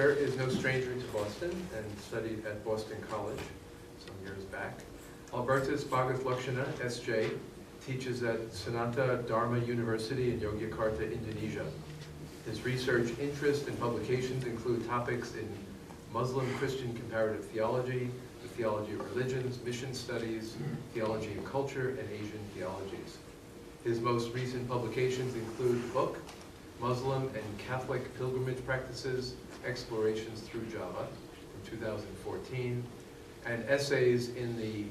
Claire is no stranger to Boston and studied at Boston College some years back. Albertus Bagas Lakshana, S.J., teaches at Sanata Dharma University in Yogyakarta, Indonesia. His research interests and publications include topics in Muslim-Christian comparative theology, the theology of religions, mission studies, theology of culture, and Asian theologies. His most recent publications include the book, Muslim and Catholic Pilgrimage Practices, Explorations Through Java, from 2014, and essays in the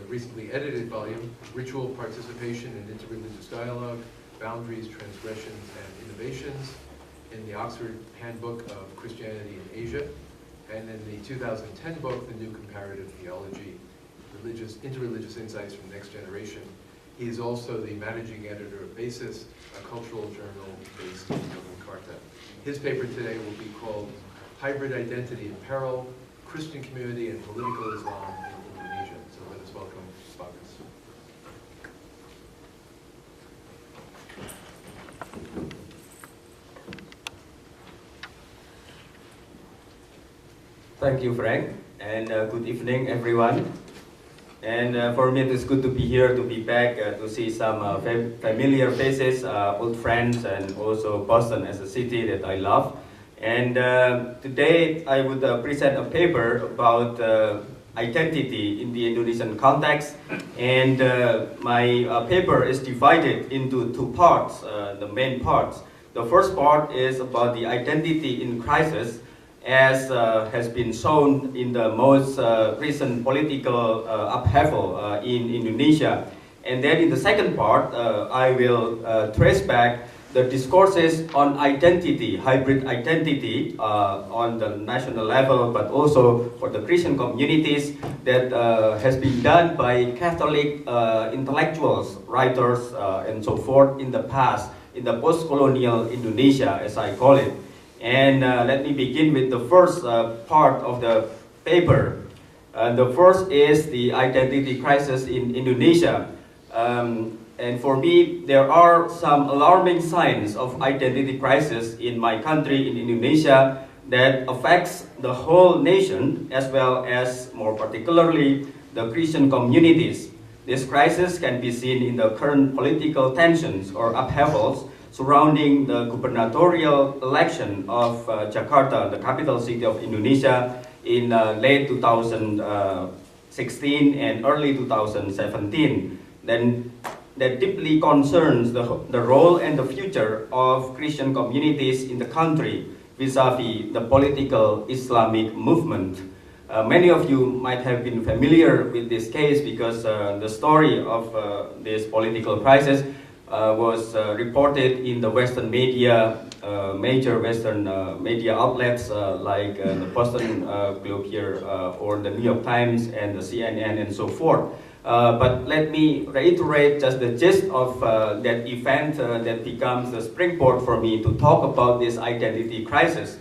recently edited volume, Ritual Participation in Interreligious Dialogue, Boundaries, Transgressions, and Innovations, in the Oxford Handbook of Christianity in Asia, and in the 2010 book, The New Comparative Theology, Interreligious Insights from the Next Generation. He is also the managing editor of Basis, a cultural journal based in Yogyakarta. His paper today will be called Hybrid Identity and Peril, Christian Community and Political Islam in Indonesia. So let us welcome Bagas. Thank you, Frank, and good evening, everyone. And for me, it is good to be here, to be back, to see some familiar faces, old friends, and also Boston as a city that I love. And today, I would present a paper about identity in the Indonesian context. And my paper is divided into two parts, the main parts. The first part is about the identity in crisis, as has been shown in the most recent political upheaval in Indonesia. And then in the second part, I will trace back the discourses on identity, hybrid identity on the national level, but also for the Christian communities that has been done by Catholic intellectuals, writers, and so forth in the past, in the post-colonial Indonesia, as I call it. And let me begin with the first part of the paper. The first is the identity crisis in Indonesia. And for me, there are some alarming signs of identity crisis in my country, in Indonesia, that affects the whole nation, as well as, more particularly, the Christian communities. This crisis can be seen in the current political tensions or upheavals surrounding the gubernatorial election of Jakarta, the capital city of Indonesia, in late 2016 and early 2017. Then that deeply concerns the role and the future of Christian communities in the country vis-a-vis the political Islamic movement. Many of you might have been familiar with this case because the story of this political crisis was reported in the Western media, major Western media outlets like the Boston Globe here or the New York Times and the CNN and so forth. But let me reiterate just the gist of that event that becomes the springboard for me to talk about this identity crisis.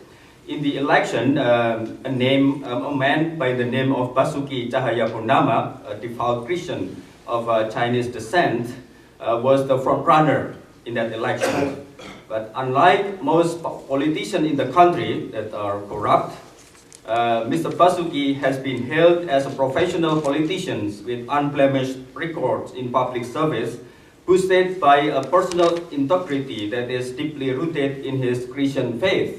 In the election, a man by the name of Basuki Cahayapurnama, a devout Christian of Chinese descent, was the front runner in that election. But unlike most politicians in the country that are corrupt, Mr. Basuki has been hailed as a professional politician with unblemished records in public service, boosted by a personal integrity that is deeply rooted in his Christian faith.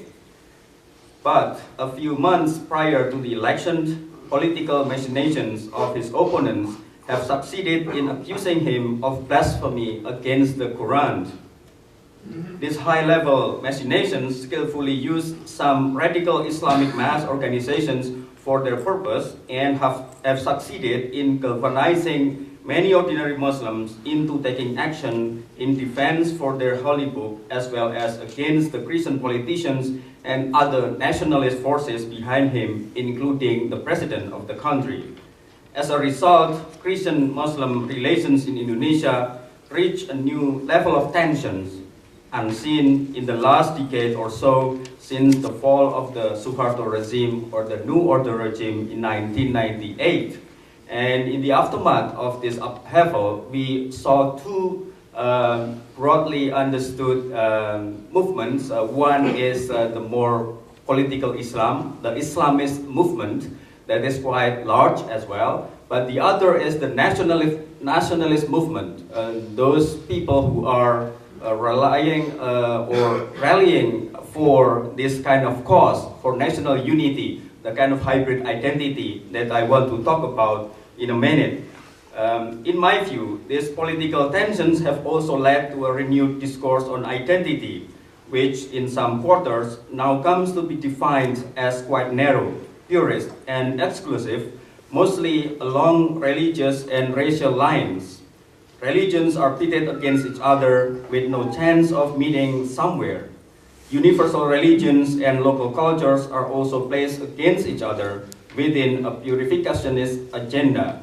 But a few months prior to the election, political machinations of his opponents have succeeded in accusing him of blasphemy against the Quran. These high-level machinations skillfully used some radical Islamic mass organizations for their purpose and have succeeded in galvanizing many ordinary Muslims into taking action in defense for their holy book, as well as against the Christian politicians and other nationalist forces behind him, including the president of the country. As a result, Christian-Muslim relations in Indonesia reached a new level of tensions unseen in the last decade or so since the fall of the Suharto regime or the New Order regime in 1998. And in the aftermath of this upheaval, we saw two broadly understood movements. One is the more political Islam, the Islamist movement that is quite large as well. But the other is the nationalist movement, those people who are relying or rallying for this kind of cause, for national unity, the kind of hybrid identity that I want to talk about in a minute. In my view, these political tensions have also led to a renewed discourse on identity, which in some quarters now comes to be defined as quite narrow, purist, and exclusive, mostly along religious and racial lines. Religions are pitted against each other with no chance of meeting somewhere. Universal religions and local cultures are also placed against each other within a purificationist agenda.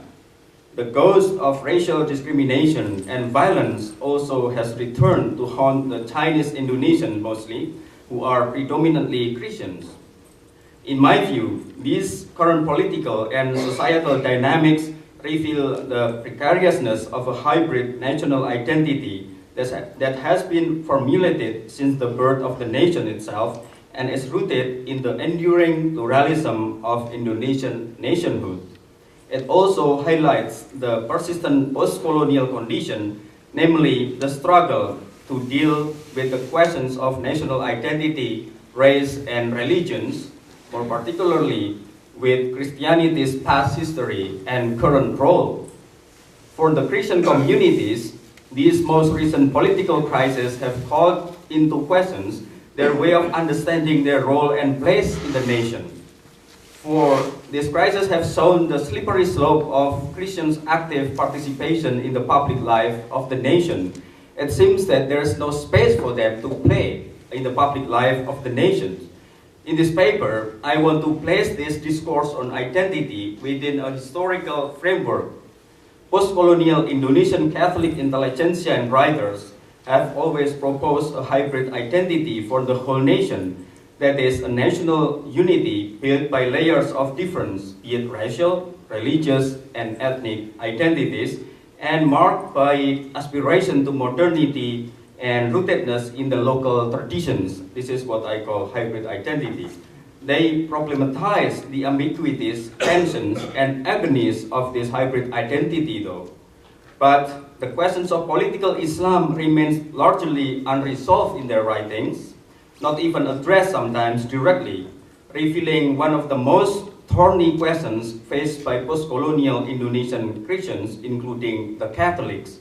The ghost of racial discrimination and violence also has returned to haunt the Chinese Indonesians mostly, who are predominantly Christians. In my view, these current political and societal dynamics reveal the precariousness of a hybrid national identity that has been formulated since the birth of the nation itself and is rooted in the enduring pluralism of Indonesian nationhood. It also highlights the persistent post-colonial condition, namely the struggle to deal with the questions of national identity, race, and religions, more particularly with Christianity's past history and current role. For the Christian communities, these most recent political crises have called into questions their way of understanding their role and place in the nation. For these crises have shown the slippery slope of Christians' active participation in the public life of the nation. It seems that there is no space for them to play in the public life of the nation. In this paper, I want to place this discourse on identity within a historical framework. Post-colonial Indonesian Catholic intelligentsia and writers have always proposed a hybrid identity for the whole nation, that is, a national unity built by layers of difference, be it racial, religious, and ethnic identities, and marked by aspiration to modernity and rootedness in the local traditions. This is what I call hybrid identity. They problematize the ambiguities, tensions, and agonies of this hybrid identity though. But the questions of political Islam remains largely unresolved in their writings, not even addressed sometimes directly, revealing one of the most thorny questions faced by post-colonial Indonesian Christians, including the Catholics.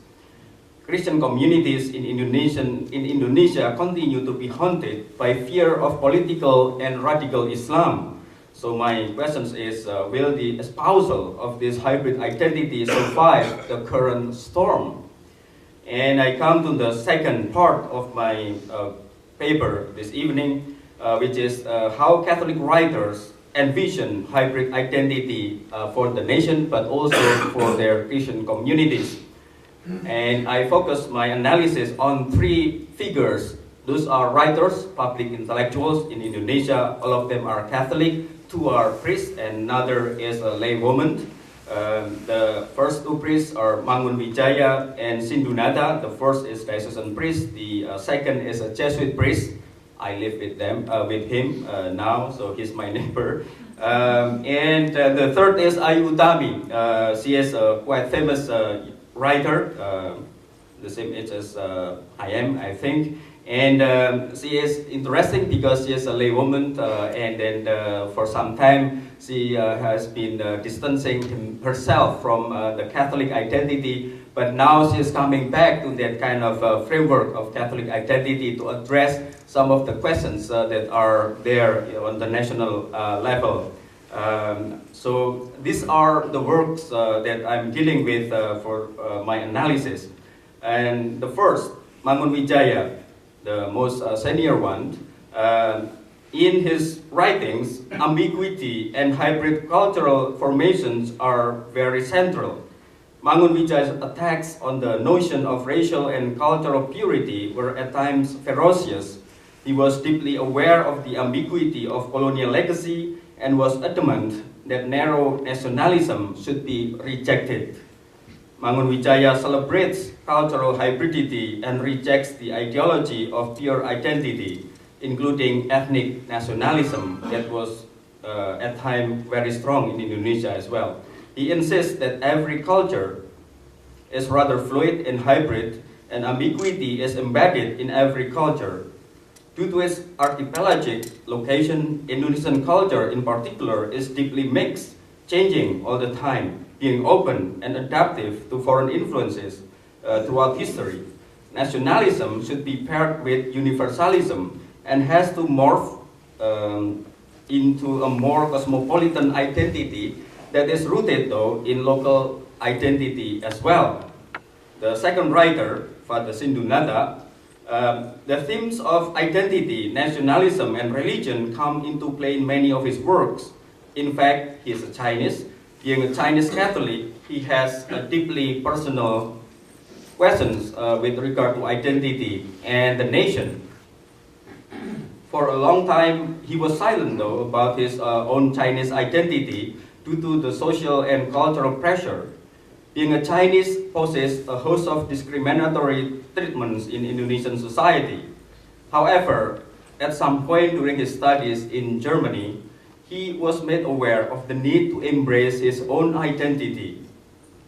Christian communities in Indonesia continue to be haunted by fear of political and radical Islam. So my question is, will the espousal of this hybrid identity survive the current storm? And I come to the second part of my paper this evening, which is how Catholic writers envision hybrid identity for the nation, but also for their Christian communities. And I focus my analysis on three figures. Those are writers, public intellectuals in Indonesia. All of them are Catholic. Two are priests, and another is a lay woman. The first two priests are Mangun Wijaya and Sindunata. The first is diocesan priest. The second is a Jesuit priest. I live with him now, so he's my neighbor. And the third is Ayu Utami. She is a quite famous writer, the same age as I am, I think. And she is interesting because she is a lay woman, and then for some time she has been distancing herself from the Catholic identity, but now she is coming back to that kind of framework of Catholic identity to address some of the questions that are there on the national level. So these are the works that I'm dealing with for my analysis. And the first, Mangun Wijaya, the most senior one, in his writings, ambiguity and hybrid cultural formations are very central. Mangun Wijaya's attacks on the notion of racial and cultural purity were at times ferocious. He was deeply aware of the ambiguity of colonial legacy and was adamant that narrow nationalism should be rejected. Mangun Wijaya celebrates cultural hybridity and rejects the ideology of pure identity. including ethnic nationalism that was at time very strong in Indonesia as well. He insists that every culture is rather fluid and hybrid, and ambiguity is embedded in every culture. Due to its archipelagic location, Indonesian culture in particular is deeply mixed, changing all the time, being open and adaptive to foreign influences throughout history. Nationalism should be paired with universalism and has to morph into a more cosmopolitan identity that is rooted, though, in local identity as well. The second writer, Father Sindunata, the themes of identity, nationalism, and religion come into play in many of his works. In fact, he is a Chinese. Being a Chinese Catholic, he has a deeply personal questions with regard to identity and the nation. For a long time, he was silent, though, about his own Chinese identity due to the social and cultural pressure. Being a Chinese poses a host of discriminatory treatments in Indonesian society. However, at some point during his studies in Germany, he was made aware of the need to embrace his own identity.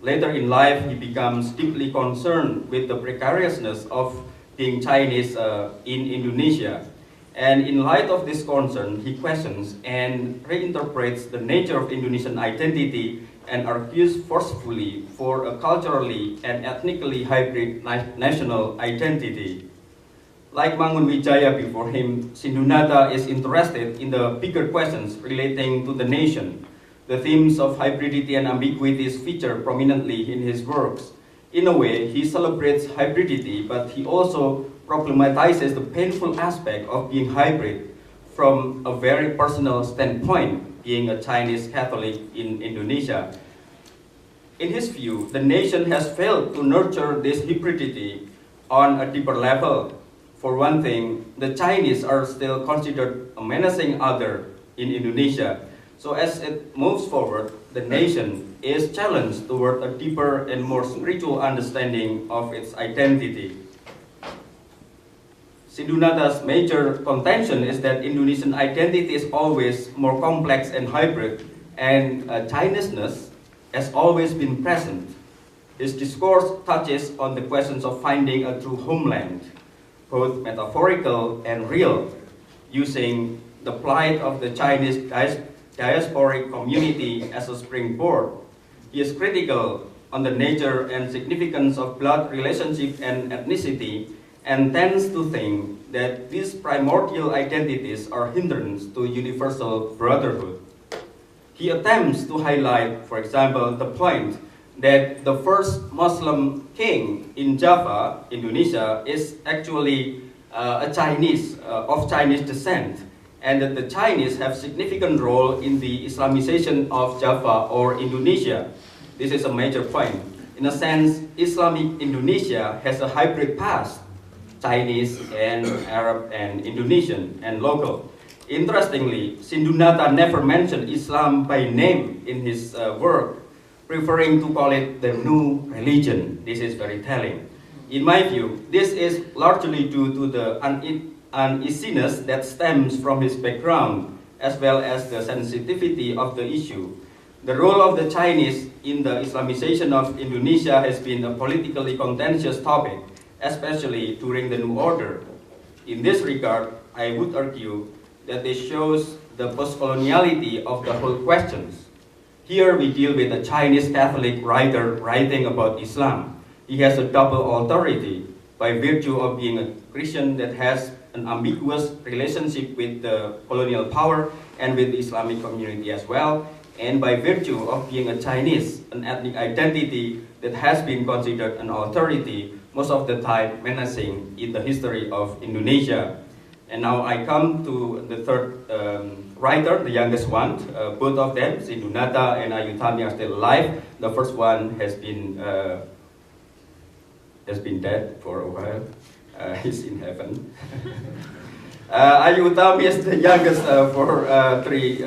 Later in life, he becomes deeply concerned with the precariousness of being Chinese in Indonesia. And in light of this concern, he questions and reinterprets the nature of Indonesian identity and argues forcefully for a culturally and ethnically hybrid national identity. Like Mangun Wijaya before him, Sindunata is interested in the bigger questions relating to the nation. The themes of hybridity and ambiguities feature prominently in his works. In a way, he celebrates hybridity, but he also problematizes the painful aspect of being hybrid from a very personal standpoint, being a Chinese Catholic in Indonesia. In his view, the nation has failed to nurture this hybridity on a deeper level. For one thing, the Chinese are still considered a menacing other in Indonesia. So as it moves forward, the nation is challenged toward a deeper and more spiritual understanding of its identity. Sindunata's major contention is that Indonesian identity is always more complex and hybrid, and Chineseness has always been present. His discourse touches on the questions of finding a true homeland, both metaphorical and real, using the plight of the Chinese diasporic community as a springboard. He is critical on the nature and significance of blood relationship and ethnicity, and tends to think that these primordial identities are hindrance to universal brotherhood. He attempts to highlight, for example, the point that the first Muslim king in Java, Indonesia, is actually a Chinese, of Chinese descent, and that the Chinese have significant role in the Islamization of Java or Indonesia. This is a major point. In a sense, Islamic Indonesia has a hybrid past, Chinese and Arab and Indonesian and local. Interestingly, Sindunata never mentioned Islam by name in his work, preferring to call it the new religion. This is very telling. In my view, this is largely due to the uneasiness that stems from his background, as well as the sensitivity of the issue. The role of the Chinese in the Islamization of Indonesia has been a politically contentious topic, especially during the New Order. In this regard, I would argue that this shows the post-coloniality of the whole questions. Here we deal with a Chinese Catholic writer writing about Islam. He has a double authority by virtue of being a Christian that has an ambiguous relationship with the colonial power and with the Islamic community as well, and by virtue of being a Chinese, an ethnic identity that has been considered an authority most of the time menacing in the history of Indonesia. And now I come to the third writer, the youngest one. Both of them, Sindunata and Ayutami, are still alive. The first one has been dead for a while. He's in heaven. Ayutami is the youngest for 3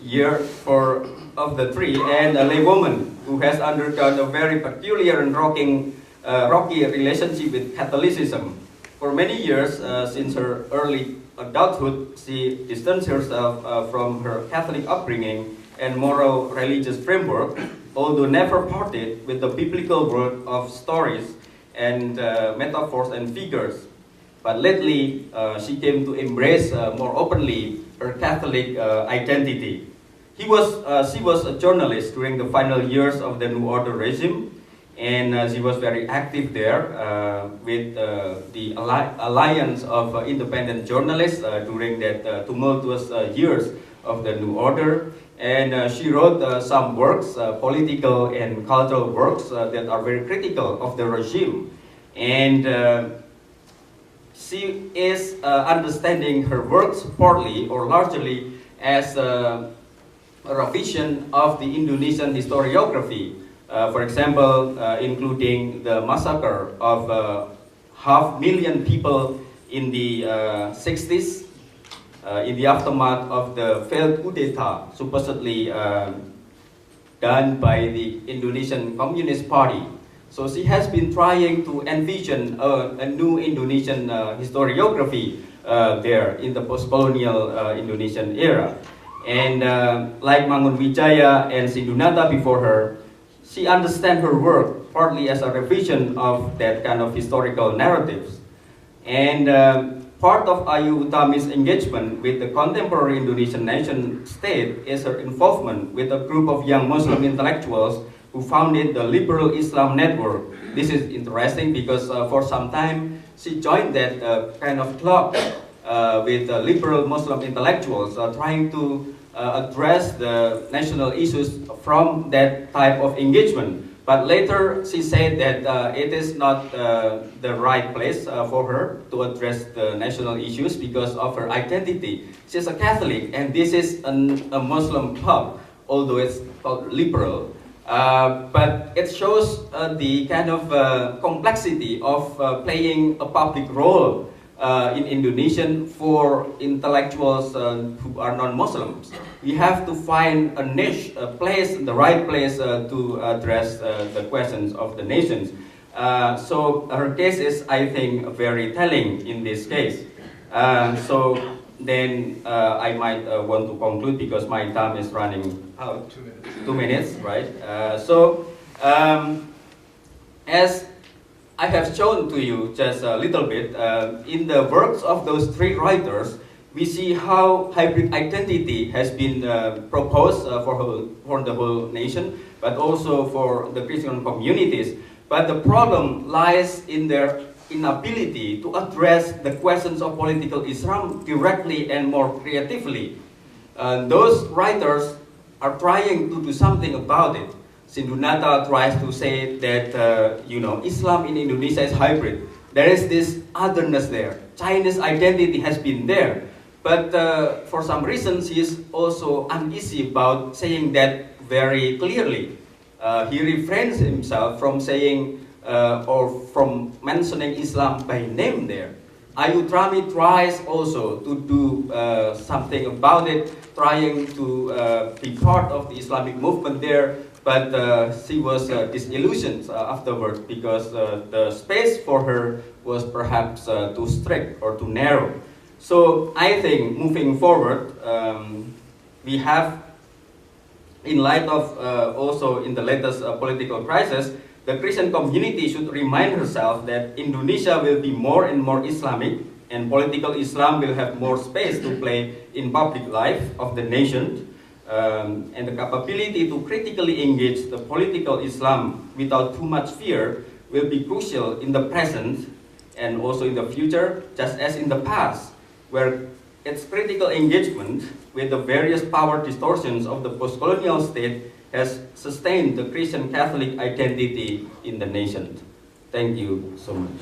years of the three, and a laywoman who has undergone a very peculiar and rocky relationship with Catholicism. For many years, since her early adulthood, she distanced herself from her Catholic upbringing and moral religious framework, although never parted with the biblical world of stories and metaphors and figures. But lately, she came to embrace more openly her Catholic identity. She was a journalist during the final years of the New Order regime, and she was very active there with the Alliance of Independent Journalists during that tumultuous years of the New Order. And she wrote some works, political and cultural works that are very critical of the regime. And she is understanding her works partly or largely as a revision of the Indonesian historiography. For example, including the massacre of 500,000 people in the 60s, in the aftermath of the failed coup d'etat, supposedly done by the Indonesian Communist Party. So she has been trying to envision a new Indonesian historiography there in the post-colonial Indonesian era. And like Mangun Wijaya and Sindunata before her, she understands her work partly as a revision of that kind of historical narratives. And part of Ayu Utami's engagement with the contemporary Indonesian nation state is her involvement with a group of young Muslim intellectuals who founded the Liberal Islam Network. This is interesting because for some time she joined that kind of club with liberal Muslim intellectuals trying to address the national issues from that type of engagement. But later she said that it is not the right place for her to address the national issues because of her identity. She's a Catholic and this is a Muslim club, although it's called liberal. But it shows the kind of complexity of playing a public role in Indonesian for intellectuals who are non-Muslims. We have to find a niche, a place, the right place to address the questions of the nations. So her case is, I think, very telling in this case. So then I might want to conclude because my time is running out. 2 minutes. 2 minutes, right? As I have shown to you just a little bit, in the works of those three writers, we see how hybrid identity has been proposed for the whole nation, but also for the Christian communities. But the problem lies in their inability to address the questions of political Islam directly and more creatively. Those writers are trying to do something about it. Sindunata tries to say that Islam in Indonesia is hybrid. There is this otherness there. Chinese identity has been there. But for some reason, he is also uneasy about saying that very clearly. He refrains himself from saying or from mentioning Islam by name there. Ayu Trami tries also to do something about it, trying to be part of the Islamic movement there, but she was disillusioned afterwards because the space for her was perhaps too strict or too narrow. So I think moving forward, we have, in light of also in the latest political crisis, the Christian community should remind herself that Indonesia will be more and more Islamic and political Islam will have more space to play in public life of the nation. And the capability to critically engage the political Islam without too much fear will be crucial in the present and also in the future, just as in the past, where its critical engagement with the various power distortions of the post-colonial state has sustained the Christian Catholic identity in the nation. Thank you so much.